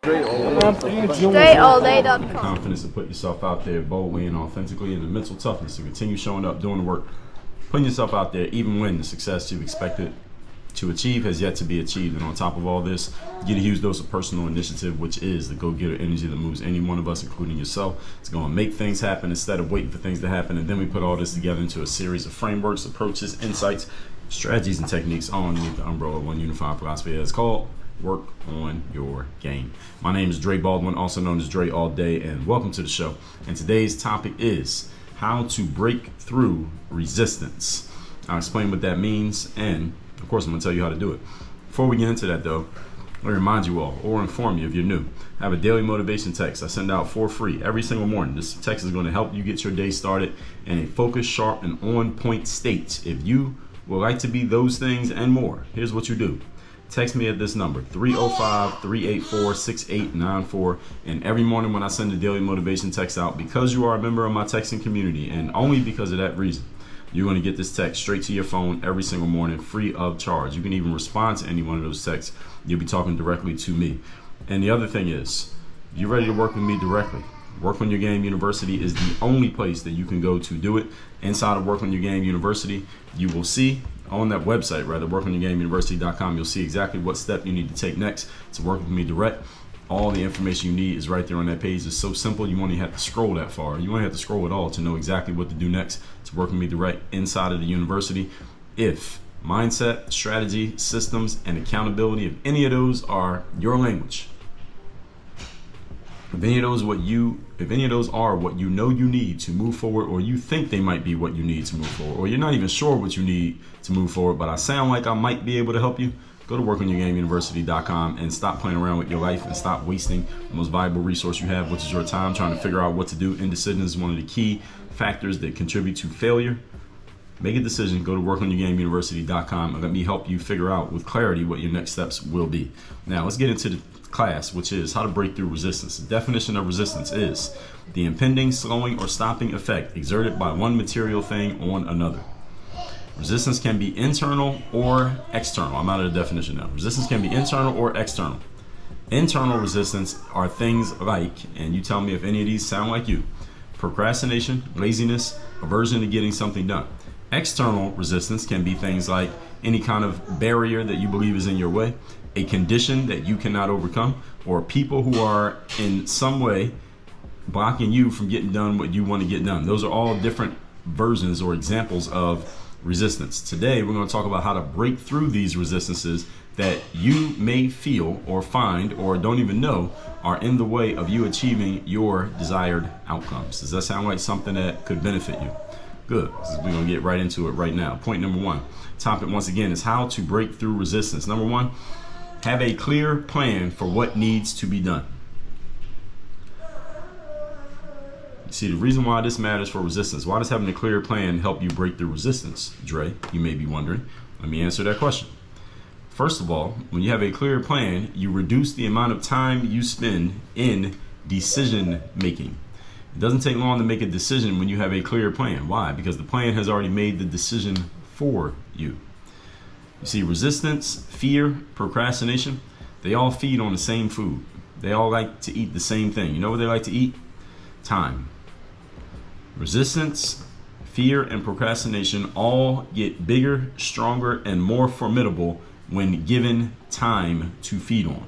StraighTAllDay.com. Confidence to put yourself out there boldly and authentically, and the mental toughness to continue showing up, doing the work, putting yourself out there even when the success you've expected to achieve has yet to be achieved. And on top of all this, get a huge dose of personal initiative, which is the go-getter energy that moves any one of us, including yourself. It's going to make things happen instead of waiting for things to happen. And then we put all this together into a series of frameworks, approaches, insights, strategies, and techniques all underneath the umbrella of one unified philosophy. It's called Work on Your Game. My name is Dre Baldwin, also known as Dre All Day, and welcome to the show. And today's topic is how to break through resistance. I'll explain what that means, and of course I'm going to tell you how to do it. Before we get into that though, let me remind you all, or inform you if you're new, I have a daily motivation text I send out for free every single morning. This text is going to help you get your day started in a focused, sharp, and on-point state. If you would like to be those things and more, here's what you do. Text me at this number, 305-384-6894. And every morning when I send the daily motivation text out, because you are a member of my texting community, and only because of that reason, you're going to get this text straight to your phone every single morning, free of charge. You can even respond to any one of those texts. You'll be talking directly to me. And the other thing is, you're ready to work with me directly. Work on Your Game University is the only place that you can go to do it. Inside of Work on Your Game University, you will see on that website, workonyourgameuniversity.com, you'll see exactly what step you need to take next to work with me direct. All the information you need is right there on that page. It's so simple, you won't even have to scroll that far. You won't have to scroll at all to know exactly what to do next to work with me direct inside of the university. If mindset, strategy, systems, and accountability, if any of those are your language, if any of those are what you know you need to move forward, or you think they might be what you need to move forward, or you're not even sure what you need to move forward, but I sound like I might be able to help you, go to workonyourgameuniversity.com and stop playing around with your life and stop wasting the most valuable resource you have, which is your time, trying to figure out what to do. Indecision is one of the key factors that contribute to failure. Make a decision, go to workonyourgameuniversity.com and let me help you figure out with clarity what your next steps will be. Now let's get into the class, which is how to break through resistance. The definition of resistance is the impending, slowing, or stopping effect exerted by one material thing on another. Resistance can be internal or external. I'm out of the definition now. Resistance can be internal or external. Internal resistance are things like, and you tell me if any of these sound like you, procrastination, laziness, aversion to getting something done. External resistance can be things like any kind of barrier that you believe is in your way, a condition that you cannot overcome, or people who are in some way blocking you from getting done what you want to get done. Those are all different versions or examples of resistance. Today, we're going to talk about how to break through these resistances that you may feel or find or don't even know are in the way of you achieving your desired outcomes. Does that sound like something that could benefit you? Good. We're going to get right into it right now. Point number one. Topic once again is how to break through resistance. Number one, have a clear plan for what needs to be done. See, the reason why this matters for resistance, why does having a clear plan help you break through resistance, Dre? You may be wondering. Let me answer that question. First of all, when you have a clear plan, you reduce the amount of time you spend in decision making. It doesn't take long to make a decision when you have a clear plan. Why? Because the plan has already made the decision for you. You see, resistance, fear, procrastination, they all feed on the same food. They all like to eat the same thing. You know what they like to eat? Time. Resistance, fear, and procrastination all get bigger, stronger, and more formidable when given time to feed on.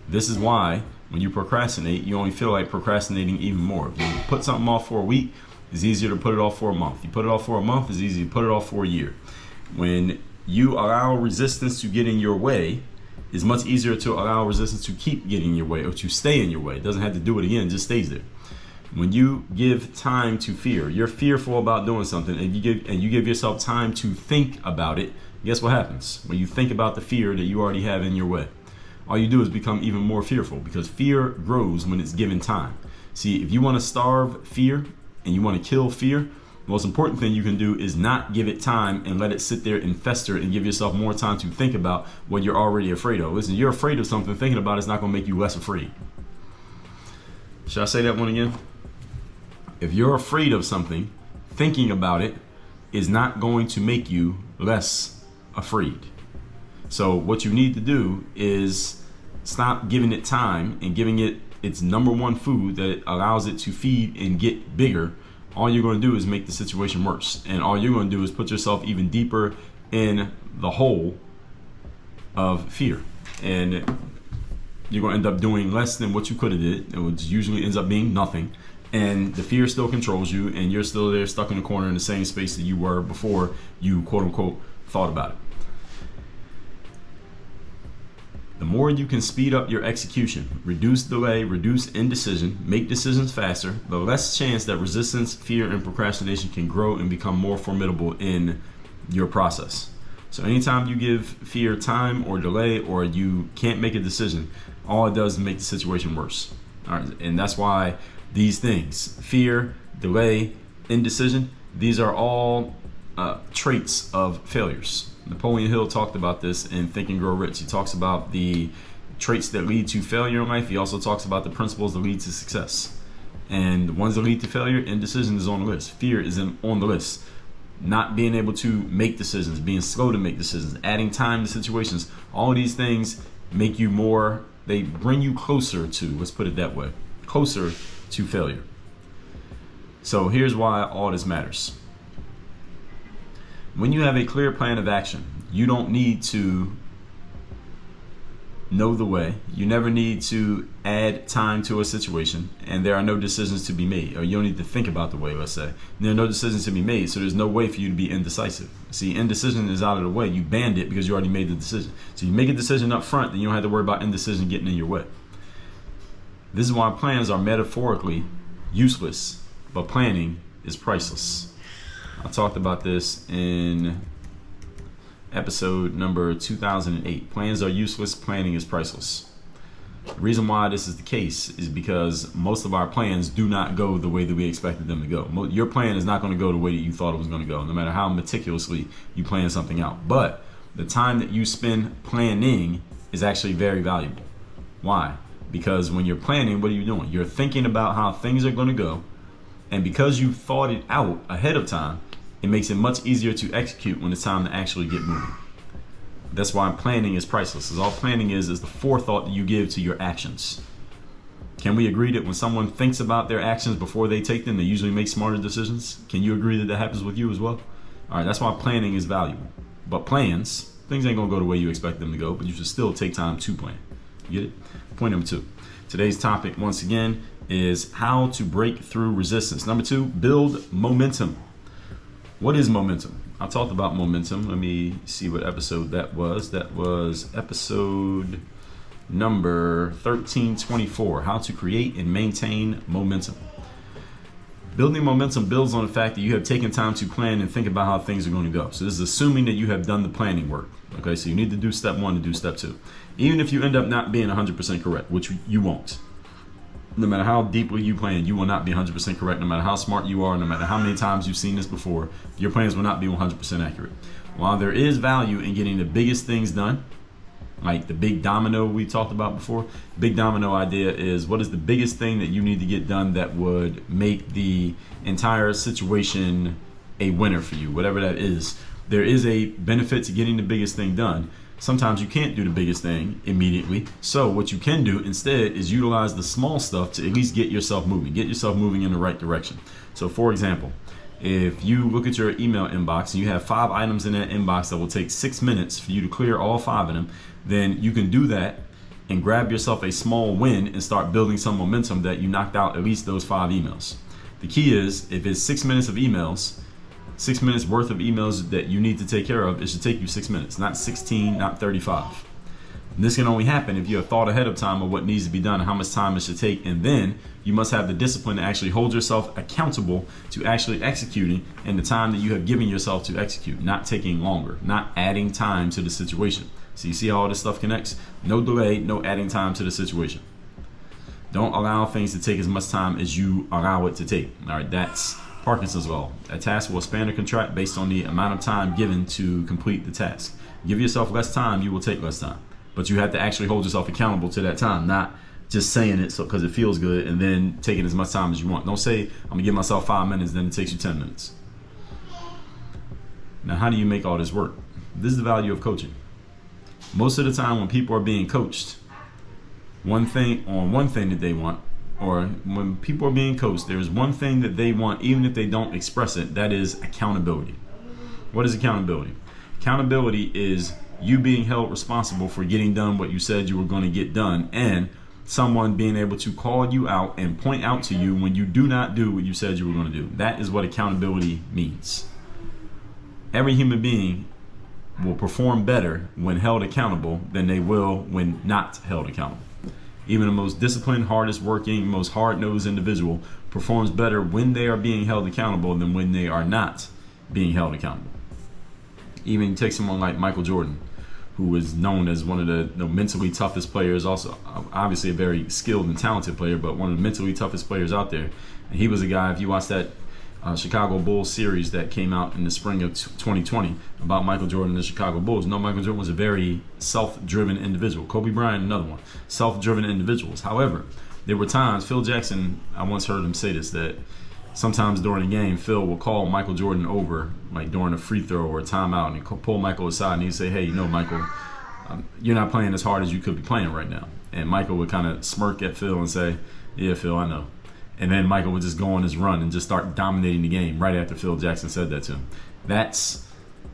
This is why when you procrastinate, you only feel like procrastinating even more. If you put something off for a week, it's easier to put it off for a month. You put it off for a month, it's easier to put it off for a year. When you allow resistance to get in your way, it's much easier to allow resistance to keep getting in your way or to stay in your way. It doesn't have to do it again, it just stays there. When you give time to fear, you're fearful about doing something, and you give yourself time to think about it, guess what happens? When you think about the fear that you already have in your way, all you do is become even more fearful, because fear grows when it's given time. See, if you want to starve fear and you want to kill fear, the most important thing you can do is not give it time and let it sit there and fester and give yourself more time to think about what you're already afraid of. Listen, you're afraid of something, thinking about it's not going to make you less afraid. Should I say that one again? If you're afraid of something, thinking about it is not going to make you less afraid. So what you need to do is stop giving it time and giving it its number one food that it allows it to feed and get bigger, all you're going to do is make the situation worse. And all you're going to do is put yourself even deeper in the hole of fear. And you're going to end up doing less than what you could have did, which usually ends up being nothing. And the fear still controls you, and you're still there stuck in the corner in the same space that you were before you quote unquote thought about it. The more you can speed up your execution, reduce delay, reduce indecision, make decisions faster, the less chance that resistance, fear, and procrastination can grow and become more formidable in your process. So anytime you give fear time or delay, or you can't make a decision, all it does is make the situation worse. All right, and that's why these things, fear, delay, indecision, these are all traits of failures. Napoleon Hill talked about this in Think and Grow Rich. He talks about the traits that lead to failure in life. He also talks about the principles that lead to success. And the ones that lead to failure, indecision is on the list. Fear is on the list. Not being able to make decisions, being slow to make decisions, adding time to situations. All of these things make you more, they bring you closer to, let's put it that way, closer to failure. So here's why all this matters. When you have a clear plan of action, you don't need to know the way. You never need to add time to a situation, and there are no decisions to be made, or you don't need to think about the way, let's say. There are no decisions to be made, so there's no way for you to be indecisive. See, indecision is out of the way. You banned it because you already made the decision. So you make a decision up front, then you don't have to worry about indecision getting in your way. This is why plans are metaphorically useless, but planning is priceless. I talked about this in episode number 2008. Plans are useless, planning is priceless. The reason why this is the case is because most of our plans do not go the way that we expected them to go. Your plan is not going to go the way that you thought it was going to go, no matter how meticulously you plan something out. But the time that you spend planning is actually very valuable. Why? Because when you're planning, what are you doing? You're thinking about how things are going to go. And because you thought it out ahead of time, it makes it much easier to execute when it's time to actually get moving. That's why planning is priceless. Because all planning is the forethought that you give to your actions. Can we agree that when someone thinks about their actions before they take them, they usually make smarter decisions? Can you agree that that happens with you as well? All right, that's why planning is valuable. But plans, things ain't going to go the way you expect them to go, but you should still take time to plan. You get it? Point number 2. Today's topic, once again, is how to break through resistance. Number 2, build momentum. What is momentum? I talked about momentum. Let me see what episode that was. That was episode number 1324, how to create and maintain momentum. Building momentum builds on the fact that you have taken time to plan and think about how things are going to go. So this is assuming that you have done the planning work. Okay, so you need to do step 1 to do step 2. Even if you end up not being 100% correct, which you won't. No matter how deeply you plan, you will not be 100% correct. No matter how smart you are, no matter how many times you've seen this before, your plans will not be 100% accurate. While there is value in getting the biggest things done, like the big domino we talked about before, big domino idea is what is the biggest thing that you need to get done that would make the entire situation a winner for you, whatever that is. There is a benefit to getting the biggest thing done. Sometimes you can't do the biggest thing immediately. So what you can do instead is utilize the small stuff to at least get yourself moving in the right direction. So for example, if you look at your email inbox and you have 5 items in that inbox that will take 6 minutes for you to clear all 5 of them, then you can do that and grab yourself a small win and start building some momentum that you knocked out at least those 5 emails. The key is, if it's 6 minutes of emails, 6 minutes worth of emails that you need to take care of, it should take you 6 minutes, not 16, not 35. And this can only happen if you have thought ahead of time of what needs to be done and how much time it should take, and then you must have the discipline to actually hold yourself accountable to actually executing in the time that you have given yourself to execute, not taking longer, not adding time to the situation. So you see how all this stuff connects? No delay, no adding time to the situation. Don't allow things to take as much time as you allow it to take. All right, that's Parkinson's law. A task will expand or contract based on the amount of time given to complete the task. Give yourself less time, you will take less time. But you have to actually hold yourself accountable to that time, not just saying it so because it feels good and then taking as much time as you want. Don't say, I'm gonna give myself 5 minutes, then it takes you 10 minutes. Now, how do you make all this work? This is the value of coaching. Most of the time when people are being coached, one thing that they want, or when people are being coached, there's one thing that they want, even if they don't express it. That is accountability. What is accountability? Accountability is you being held responsible for getting done what you said you were going to get done, and someone being able to call you out and point out to you when you do not do what you said you were going to do. That is what accountability means. Every human being will perform better when held accountable than they will when not held accountable. Even the most disciplined, hardest working, most hard-nosed individual performs better when they are being held accountable than when they are not being held accountable. Even take someone like Michael Jordan, who is known as one of the mentally toughest players, also obviously a very skilled and talented player, but one of the mentally toughest players out there. And he was a guy, if you watch that Chicago Bulls series that came out in the spring of 2020 about Michael Jordan and the Chicago Bulls. No, Michael Jordan was a very self-driven individual. Kobe Bryant, another one. Self-driven individuals. However, there were times, Phil Jackson, I once heard him say this, that sometimes during a game, Phil will call Michael Jordan over, like during a free throw or a timeout, and he'd pull Michael aside and he'd say, hey, Michael, you're not playing as hard as you could be playing right now. And Michael would kind of smirk at Phil and say, yeah, Phil, I know. And then Michael would just go on his run and just start dominating the game right after Phil Jackson said that to him. That's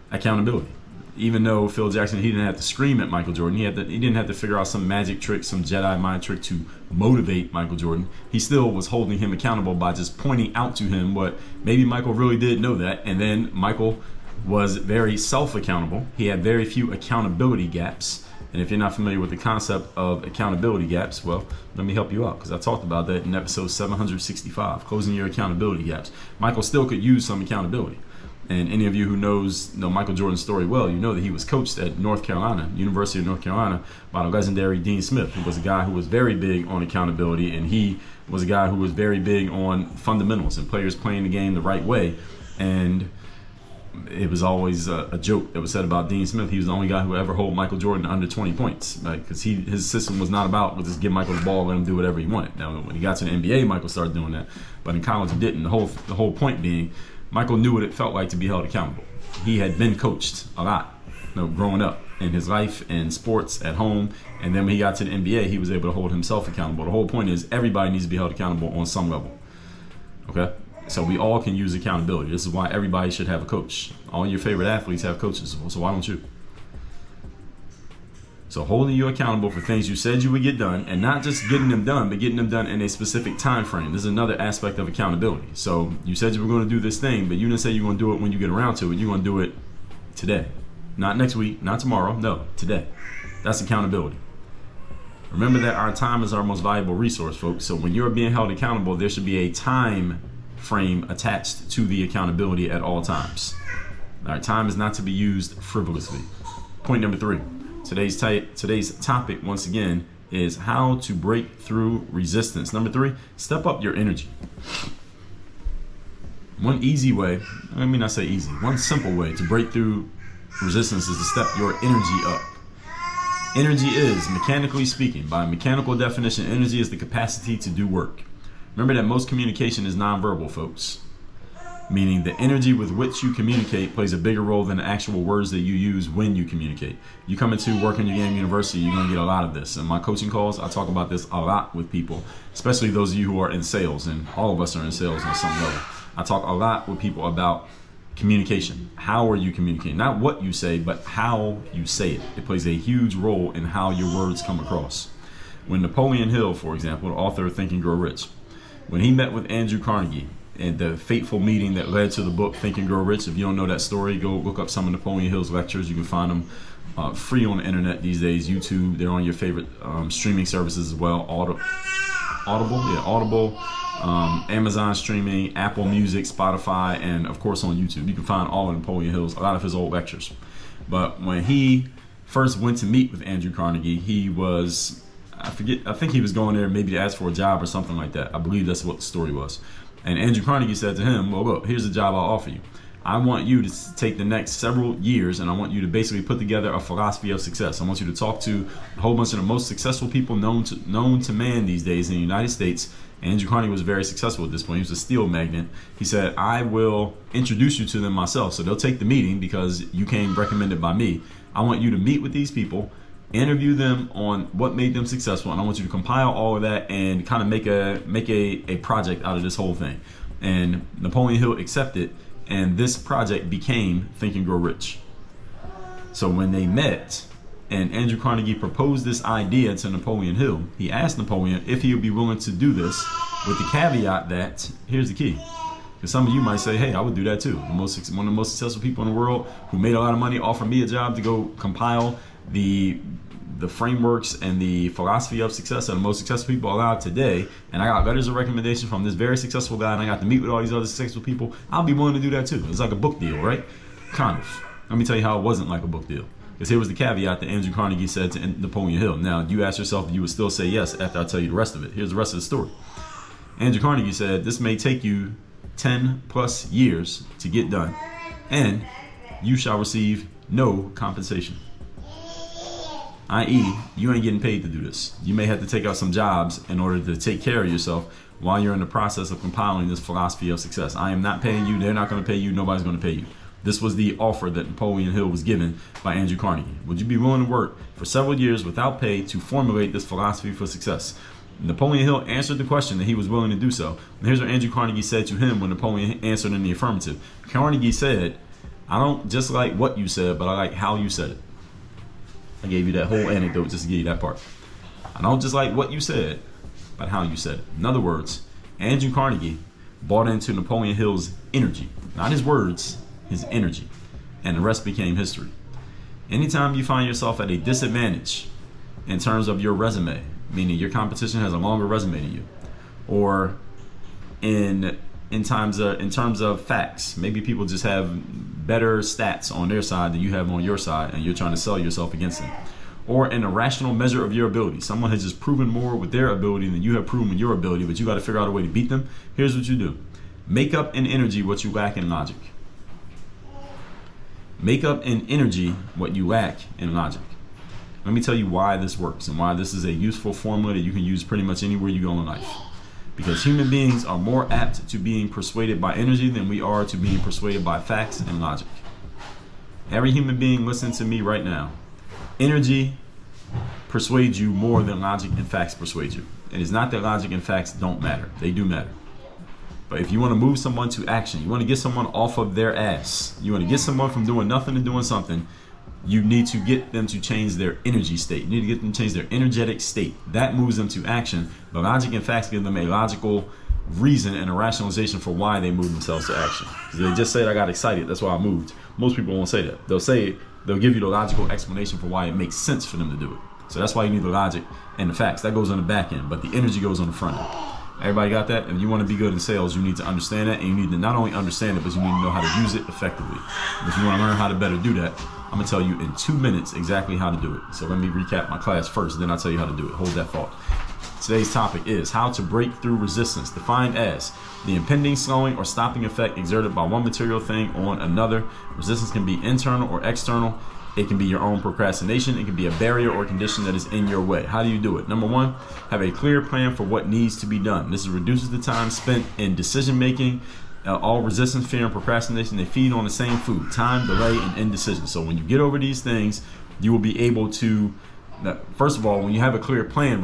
accountability. Even though Phil Jackson, he didn't have to scream at Michael Jordan. He didn't have to figure out some magic trick, some Jedi mind trick to motivate Michael Jordan. He still was holding him accountable by just pointing out to him what maybe Michael really did know that. And then Michael was very self-accountable. He had very few accountability gaps. And if you're not familiar with the concept of accountability gaps, well, let me help you out, because I talked about that in episode 765, closing your accountability gaps. Michael still could use some accountability. And any of you who know Michael Jordan's story well, you know that he was coached at North Carolina, University of North Carolina, by the legendary Dean Smith, who was a guy who was very big on accountability, and he was a guy who was very big on fundamentals and players playing the game the right way. And it was always a joke that was said about Dean Smith. He was the only guy who would ever hold Michael Jordan under 20 points, right? Because his system was not about just give Michael the ball, let him do whatever he wanted. Now, when he got to the NBA, Michael started doing that, but in college he didn't. The whole point being, Michael knew what it felt like to be held accountable. He had been coached a lot, growing up in his life and sports at home, and then when he got to the NBA, he was able to hold himself accountable. The whole point is everybody needs to be held accountable on some level. Okay? So we all can use accountability. This is why everybody should have a coach. All your favorite athletes have coaches, so why don't you? So holding you accountable for things you said you would get done, and not just getting them done, but getting them done in a specific time frame. This is another aspect of accountability. So you said you were going to do this thing, but you didn't say you're going to do it when you get around to it. You're going to do it today. Not next week, not tomorrow, no, today. That's accountability. Remember that our time is our most valuable resource, folks. So when you're being held accountable, there should be a time frame attached to the accountability at all times. All right, time is not to be used frivolously. Point number 3. Today's topic, once again, is how to break through resistance. Number 3, step up your energy. One easy way, I mean, I say easy, one simple way to break through resistance is to step your energy up. Energy is, mechanically speaking, by mechanical definition, energy is the capacity to do work. Remember that most communication is nonverbal, folks. Meaning the energy with which you communicate plays a bigger role than the actual words that you use when you communicate. You come into Work on Your Game University, you're going to get a lot of this. In my coaching calls, I talk about this a lot with people, especially those of you who are in sales, and all of us are in sales on some level. I talk a lot with people about communication. How are you communicating? Not what you say, but how you say it. It plays a huge role in how your words come across. When Napoleon Hill, for example, the author of Think and Grow Rich, when he met with Andrew Carnegie and the fateful meeting that led to the book Think and Grow Rich, if you don't know that story, go look up some of Napoleon Hill's lectures. You can find them free on the internet these days. YouTube, they're on your favorite streaming services as well. Audible, Amazon streaming, Apple Music, Spotify, and of course on YouTube. You can find all of Napoleon Hill's, a lot of his old lectures. But when he first went to meet with Andrew Carnegie, he was, I think he was going there maybe to ask for a job or something like that. I believe that's what the story was. And Andrew Carnegie said to him, well, look, here's the job I'll offer you. I want you to take the next several years and I want you to basically put together a philosophy of success. I want you to talk to a whole bunch of the most successful people known to man these days in the United States. Andrew Carnegie was very successful at this point. He was a steel magnate. He said, I will introduce you to them myself. So they'll take the meeting because you came recommended by me. I want you to meet with these people, Interview them on what made them successful, and I want you to compile all of that and kind of make a project out of this whole thing. And Napoleon Hill accepted, and this project became Think and Grow Rich. So when they met and Andrew Carnegie proposed this idea to Napoleon Hill, he asked Napoleon if he would be willing to do this, with the caveat that, here's the key, because some of you might say, hey, I would do that too. One of the most successful people in the world who made a lot of money offered me a job to go compile the frameworks and the philosophy of success of the most successful people alive today, and I got letters of recommendation from this very successful guy, and I got to meet with all these other successful people. I'll be willing to do that too. It's like a book deal, right? Kind of. Let me tell you how it wasn't like a book deal. Because here was the caveat that Andrew Carnegie said to Napoleon Hill. Now, you ask yourself if you would still say yes after I tell you the rest of it. Here's the rest of the story. Andrew Carnegie said, this may take you 10 plus years to get done, and you shall receive no compensation. I.e., you ain't getting paid to do this. You may have to take out some jobs in order to take care of yourself while you're in the process of compiling this philosophy of success. I am not paying you. They're not going to pay you. Nobody's going to pay you. This was the offer that Napoleon Hill was given by Andrew Carnegie. Would you be willing to work for several years without pay to formulate this philosophy for success? Napoleon Hill answered the question that he was willing to do so. And here's what Andrew Carnegie said to him when Napoleon answered in the affirmative. Carnegie said, I don't just like what you said, but I like how you said it. I gave you that whole anecdote just to give you that part. I don't just like what you said, but how you said it. In other words, Andrew Carnegie bought into Napoleon Hill's energy, not his words, his energy, and the rest became history. Anytime you find yourself at a disadvantage in terms of your resume, meaning your competition has a longer resume than you, or in terms of facts, maybe people just have better stats on their side than you have on your side, and you're trying to sell yourself against them, or an irrational measure of your ability. Someone has just proven more with their ability than you have proven with your ability, but you got to figure out a way to beat them. Here's what you do. Make up in energy what you lack in logic. Make up in energy what you lack in logic. Let me tell you why this works and why this is a useful formula that you can use pretty much anywhere you go in life. Because human beings are more apt to being persuaded by energy than we are to being persuaded by facts and logic. Every human being listening to me right now, energy persuades you more than logic and facts persuade you. It is not that logic and facts don't matter. They do matter. But if you want to move someone to action, you want to get someone off of their ass, you want to get someone from doing nothing to doing something, you need to get them to change their energy state. You need to get them to change their energetic state. That moves them to action. But logic and facts give them a logical reason and a rationalization for why they move themselves to action. Because they just said, I got excited, that's why I moved. Most people won't say that. They'll give you the logical explanation for why it makes sense for them to do it. So that's why you need the logic and the facts. That goes on the back end, but the energy goes on the front end. Everybody got that? If you want to be good in sales, you need to understand that, and you need to not only understand it, but you need to know how to use it effectively. If you want to learn how to better do that, I'm going to tell you in 2 minutes exactly how to do it. So let me recap my class first, then I'll tell you how to do it. Hold that thought. Today's topic is how to break through resistance, defined as the impending slowing or stopping effect exerted by one material thing on another. Resistance can be internal or external. It can be your own procrastination. It can be a barrier or condition that is in your way. How do you do it? Number one, have a clear plan for what needs to be done. This reduces the time spent in decision making. All resistance, fear, and procrastination, they feed on the same food: time, delay, and indecision. So when you get over these things, you will be able to, first of all, when you have a clear plan,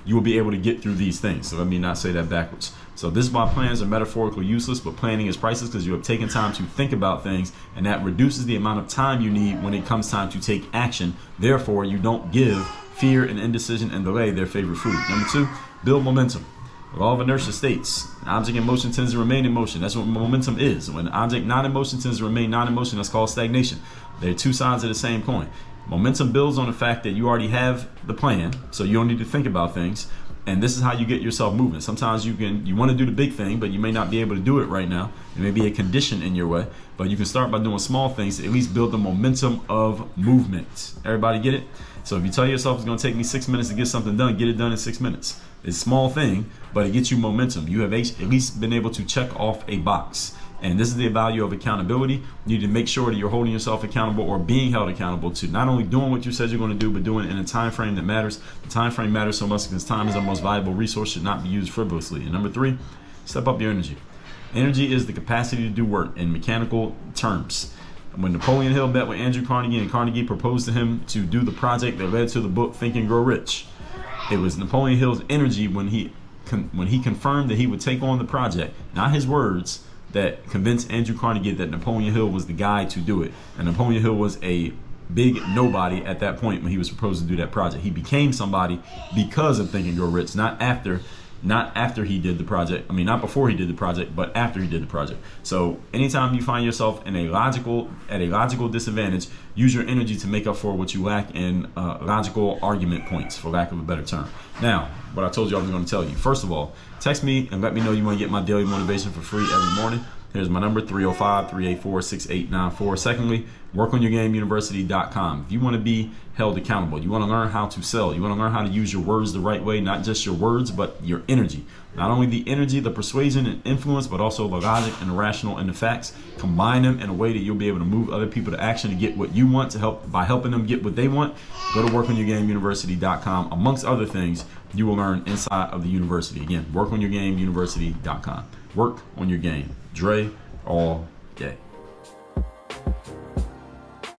you will be able to get through these things. So let me not say that backwards. So this is why plans are metaphorically useless, but planning is priceless, because you have taken time to think about things, and that reduces the amount of time you need when it comes time to take action. Therefore, you don't give fear and indecision and delay their favorite food. Number two, build momentum. The law of inertia states an object in motion tends to remain in motion. That's what momentum is. When an object not in motion tends to remain not in motion, that's called stagnation. They're two sides of the same coin. Momentum builds on the fact that you already have the plan, so you don't need to think about things. And this is how you get yourself moving. Sometimes you want to do the big thing, but you may not be able to do it right now. It may be a condition in your way, but you can start by doing small things to at least build the momentum of movement. Everybody get it? So if you tell yourself it's going to take me 6 minutes to get something done, get it done in 6 minutes. It's a small thing, but it gets you momentum. You have at least been able to check off a box. And this is the value of accountability. You need to make sure that you're holding yourself accountable or being held accountable to not only doing what you said you're going to do, but doing it in a time frame that matters. The time frame matters so much because time is our most valuable resource, should not be used frivolously. And number three, step up your energy. Energy is the capacity to do work in mechanical terms. When Napoleon Hill met with Andrew Carnegie and Carnegie proposed to him to do the project that led to the book Think and Grow Rich, it was Napoleon Hill's energy when he confirmed that he would take on the project, not his words, that convinced Andrew Carnegie that Napoleon Hill was the guy to do it. And Napoleon Hill was a big nobody at that point when he was supposed to do that project. He became somebody because of Think and Grow Rich, not after he did the project. I mean, not before he did the project, but after he did the project. So anytime you find yourself at a logical disadvantage, use your energy to make up for what you lack in logical argument points, for lack of a better term. Now, what I told you I was going to tell you. First of all, text me and let me know you want to get my daily motivation for free every morning. Here's my number, 305-384-6894. Secondly, workonyourgameuniversity.com. If you want to be held accountable, you want to learn how to sell, you want to learn how to use your words the right way, not just your words, but your energy. Not only the energy, the persuasion and influence, but also the logic and the rational and the facts. Combine them in a way that you'll be able to move other people to action to get what you want, by helping them get what they want. Go to workonyourgameuniversity.com. Amongst other things, you will learn inside of the university. Again, workonyourgameuniversity.com. Work on your game. Dre all day.